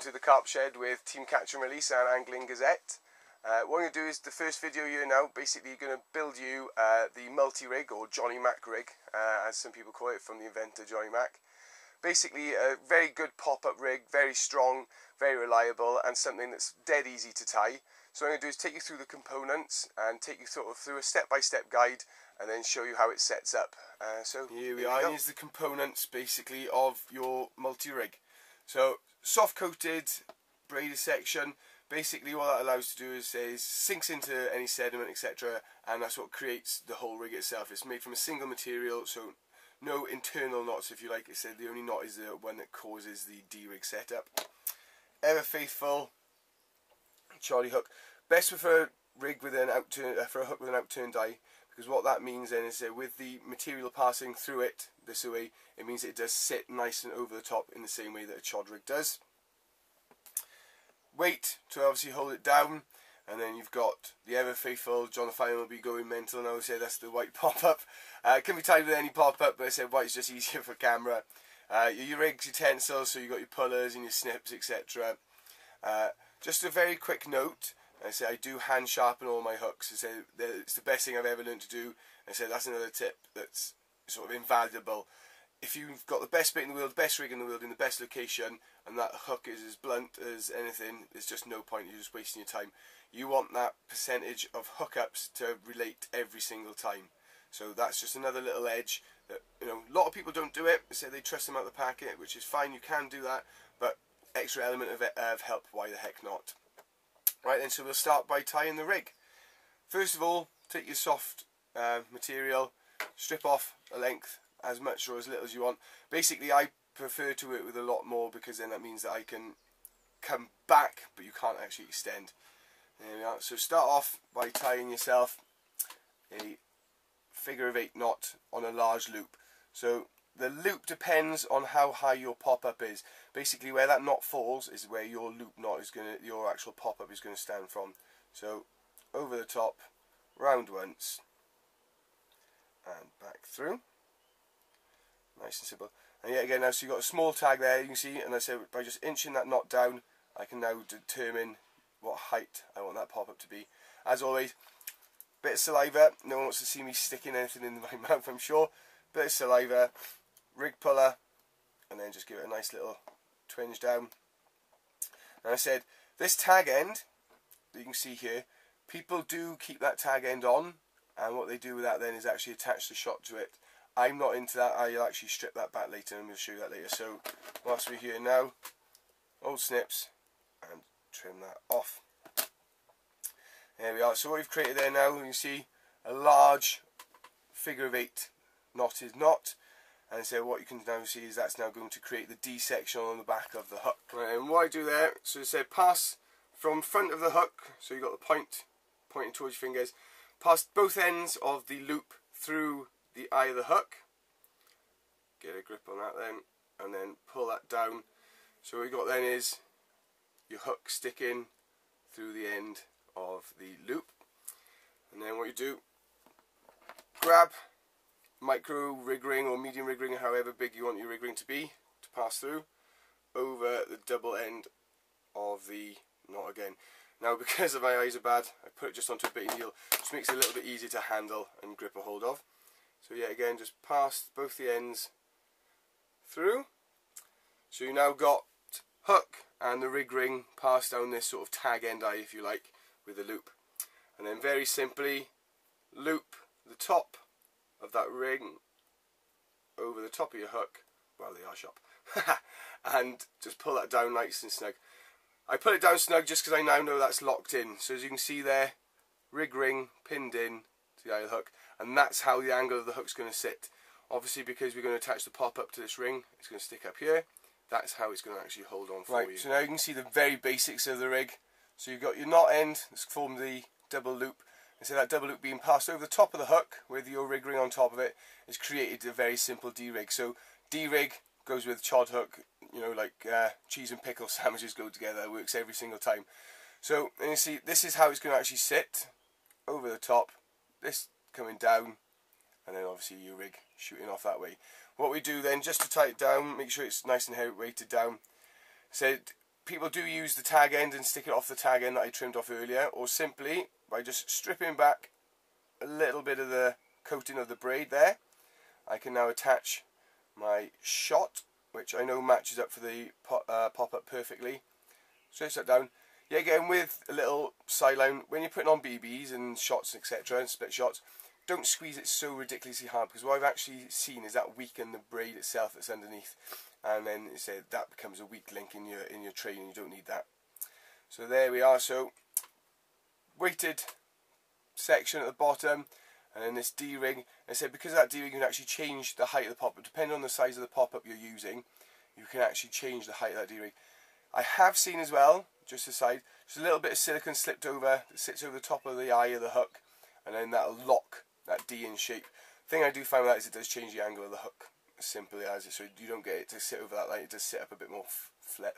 to the Carp Shed with Team Catch and Release and Angling Gazette. What I'm going to do is the first video here now, basically going to build you the multi-rig or Johnny Mac rig, as some people call it, from the inventor Johnny Mac. Basically a very good pop-up rig, very strong, very reliable, and something that's dead easy to tie. So what I'm going to do is take you through the components and take you sort of through a step-by-step guide and then show you how it sets up. So here we are. Here's the components basically of your multi-rig. So soft coated braided section. Basically what that allows to do is sinks into any sediment, etc., and that's what creates the whole rig itself. It's made from a single material, so no internal knots, if you like. I said the only knot is the one that causes the D-rig setup. Ever faithful Charlie hook. Best for a rig with an outturn, for a hook with an outturned eye, because what that means then is that with the material passing through it this way, it means it does sit nice and over the top in the same way that a chod rig does. Weight to obviously hold it down, and then you've got the ever faithful, John the Fireman will be going mental, and I would say that's the white pop-up. It can be tied with any pop-up, but I said white's just easier for camera. Your rig's utensils, so you've got your pullers and your snips, etc. Just a very quick note, I say I do hand sharpen all my hooks. I say it's the best thing I've ever learned to do. I say that's another tip that's sort of invaluable. If you've got the best bit in the world, the best rig in the world, in the best location, and that hook is as blunt as anything, there's just no point. You're just wasting your time. You want that percentage of hookups to relate every single time. So that's just another little edge that, you know, a lot of people don't do it. They say they trust them out of the packet, which is fine. You can do that, but extra element of help, why the heck not? Right then, so we'll start by tying the rig. First of all, take your soft material, strip off a length, as much or as little as you want. Basically, I prefer to work with a lot more, because then that means that I can come back, but you can't actually extend. There we are. So start off by tying yourself a figure of 8 knot on a large loop. So the loop depends on how high your pop-up is. Basically, where that knot falls is where your loop knot is going to, your actual pop-up is going to stand from. So over the top, round once, and back through. Nice and simple. And yet again, now, so you've got a small tag there, you can see, and I said by just inching that knot down, I can now determine what height I want that pop-up to be. As always, bit of saliva. No one wants to see me sticking anything in my mouth, I'm sure. Bit of saliva, rig puller, and then just give it a nice little twinge down. And I said, this tag end that you can see here, people do keep that tag end on, and what they do with that then is actually attach the shot to it. I'm not into that. I'll actually strip that back later, and we'll show you that later. So whilst we're here now, old snips, and trim that off. There we are. So what we've created there now, you can see a large figure of 8 knotted knot, and so what you can now see is that's now going to create the D section on the back of the hook. Right, and what I do there, so it said pass from front of the hook, so you've got the point pointing towards your fingers, pass both ends of the loop through the eye of the hook, get a grip on that then, and then pull that down. So what you got then is your hook sticking through the end of the loop, and then what you do, grab micro rig ring or medium rig ring, however big you want your rig ring to be, to pass through over the double end of the knot again. Now, because my eyes are bad, I put it just onto a bit of needle, which makes it a little bit easier to handle and grip a hold of. So yeah, again, just pass both the ends through. So you now got hook and the rig ring passed down this sort of tag end eye, if you like, with the loop. And then very simply loop the top of that ring over the top of your hook, well, they are sharp, and just pull that down nice and snug. I put it down snug just because I now know that's locked in. So as you can see there, rig ring pinned in to the eye of the hook, and that's how the angle of the hook's going to sit. Obviously, because we're going to attach the pop-up to this ring, it's going to stick up here. That's how it's going to actually hold on for you. Right, so now you can see the very basics of the rig. So you've got your knot end that's formed the double loop, and so that double loop being passed over the top of the hook with your rig ring on top of it has created a very simple D-rig. So D-rig goes with chod hook, you know, like cheese and pickle sandwiches go together. It works every single time. So, and you see, this is how it's going to actually sit over the top, this coming down, and then obviously your rig shooting off that way. What we do then, just to tie it down, make sure it's nice and heavy weighted down, said people do use the tag end and stick it off the tag end that I trimmed off earlier, or simply by just stripping back a little bit of the coating of the braid there, I can now attach my shot, which I know matches up for the pop-up perfectly. Stretch that down. Yeah, again, with a little sideline, when you're putting on BBs and shots, etc., and split shots, don't squeeze it so ridiculously hard, because what I've actually seen is that weaken the braid itself that's underneath, and then that becomes a weak link in your train, and you don't need that. So there we are. So weighted section at the bottom, and then this D-ring. I said because of that D-ring, you can actually change the height of the pop-up. Depending on the size of the pop-up you're using, you can actually change the height of that D-ring. I have seen as well, just aside, just a little bit of silicone slipped over, that sits over the top of the eye of the hook, and then that'll lock that D in shape. The thing I do find with that is it does change the angle of the hook, as simply as it, so you don't get it to sit over that line, it does sit up a bit more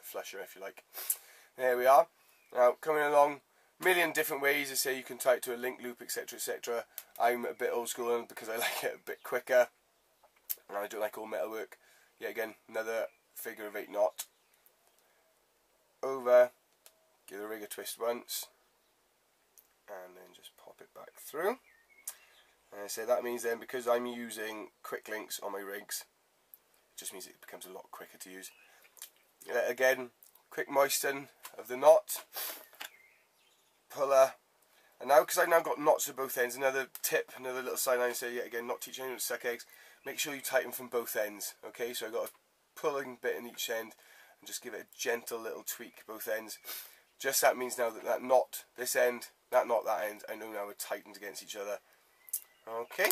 flusher, if you like. There we are. Now, coming along, million different ways. I say you can tie it to a link loop, etc, etc. I'm a bit old school because I like it a bit quicker, and I don't like all metal work. Yet again, another figure of 8 knot. Over, give the rig a twist once, and then just pop it back through. And I say that means then, because I'm using quick links on my rigs, it just means it becomes a lot quicker to use. Again, quick moisten of the knot, puller, and now because I've now got knots at both ends, another tip, another little sideline, so yet again, not teaching anyone to suck eggs, make sure you tighten from both ends. Okay, so I've got a pulling bit in each end, and just give it a gentle little tweak both ends. Just that means now that that knot, this end, that knot, that end, I know now are tightened against each other. Okay,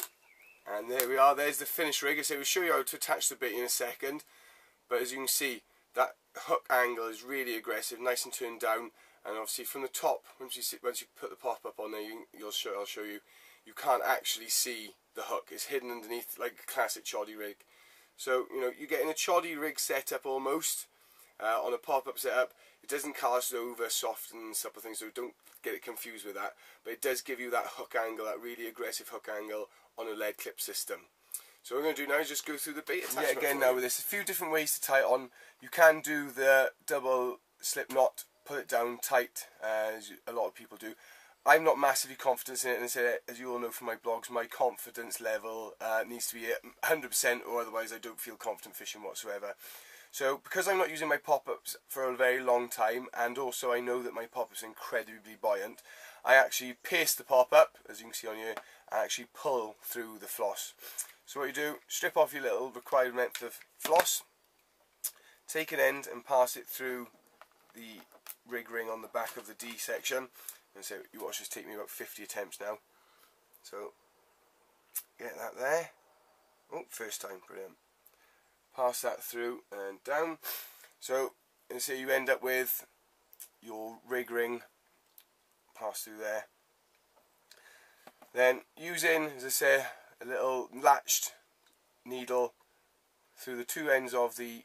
and there we are, there's the finished rig. I say we'll show you how to attach the bit in a second, but as you can see, that hook angle is really aggressive, nice and turned down, and obviously from the top, once you put the pop-up on there, I'll show you, you can't actually see the hook. It's hidden underneath like a classic choddy rig. So, you know, you're getting a choddy rig setup almost, on a pop-up setup. It doesn't cast over soft and supple things, so don't get it confused with that. But it does give you that hook angle, that really aggressive hook angle on a lead clip system. So what we're going to do now is just go through the bait attachment. Yeah, again now with this, a few different ways to tie it on. You can do the double slip knot, put it down tight, as a lot of people do. I'm not massively confident in it, and as you all know from my blogs, my confidence level needs to be 100%, or otherwise I don't feel confident fishing whatsoever. So because I'm not using my pop-ups for a very long time, and also I know that my pop-ups are incredibly buoyant, I actually pierce the pop-up, as you can see on here, and actually pull through the floss. So what you do, strip off your little required length of floss, take an end and pass it through the rig ring on the back of the D section. And so you watch this take me about 50 attempts now. So get that there. Oh, first time, brilliant. Pass that through and down. So you end up with your rig ring pass through there. Then using, as I say, a little latched needle through the two ends of the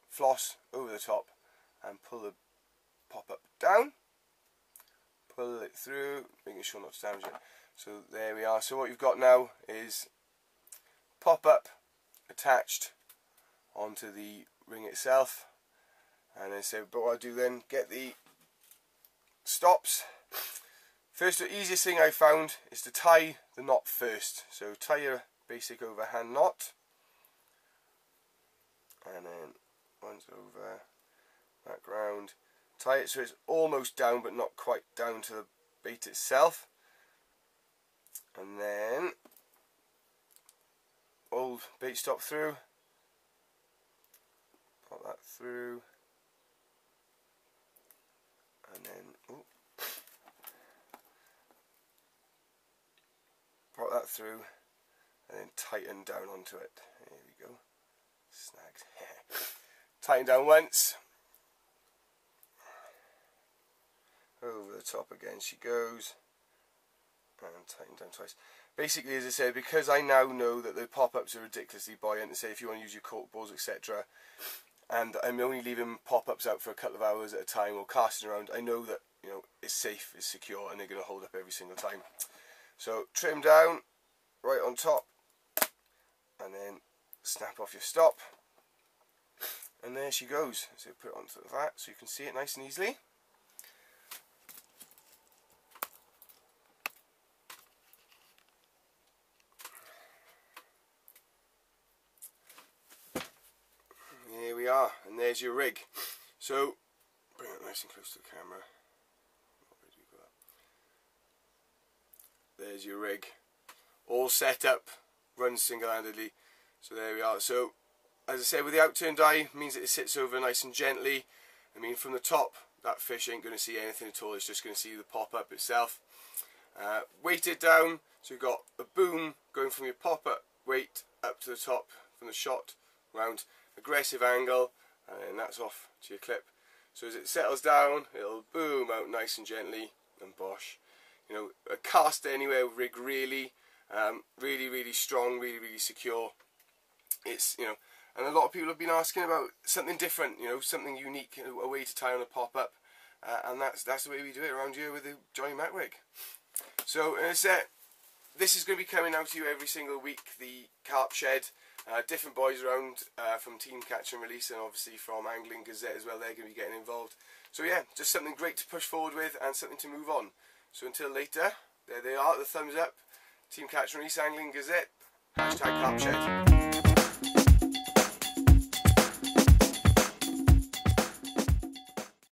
floss over the top, and pull the pop-up down, pull it through, making sure not to damage it. So there we are. So what you've got now is pop-up attached onto the ring itself, and then but what I do then, get the stops. First, the easiest thing I found is to tie the knot first. So tie your basic overhand knot, and then once over, back round, tie it so it's almost down but not quite down to the bait itself, and then old bait stop through, pop that through, and then pop that through, and then tighten down onto it. There we go, snagged. Tighten down once, over the top again she goes, and tighten down twice. Basically, as I said, because I now know that the pop-ups are ridiculously buoyant, say if you want to use your cork balls, etc., and I'm only leaving pop-ups out for a couple of hours at a time or casting around, I know that, you know, it's safe, it's secure, and they're going to hold up every single time. So trim down right on top, and then snap off your stop, And there she goes. So put it onto that so you can see it nice and easily. Here we are, and there's your rig. So bring it nice and close to the camera. There's your rig, all set up, runs single-handedly. So there we are. So as I said, with the outturned eye, means that it sits over nice and gently. I mean, from the top, that fish ain't going to see anything at all. It's just going to see the pop-up itself. Weighted down, so you've got a boom going from your pop-up weight up to the top from the shot round. Aggressive angle, and that's off to your clip. So as it settles down, it'll boom out nice and gently, and bosh. You know, a cast anywhere rig, really, really strong, really secure. It's, you know, and a lot of people have been asking about something different, you know, something unique, a way to tie on a pop-up, and that's the way we do it around here with the Johnny Mac rig. So as I said, this is going to be coming out to you every single week. The Carp Shed, different boys around from Team Catch and Release, and obviously from Angling Gazette as well. They're going to be getting involved. So yeah, just something great to push forward with and something to move on. So until later, there they are, the thumbs up. Team Catch and Release, Angling Gazette, #Carp Shed.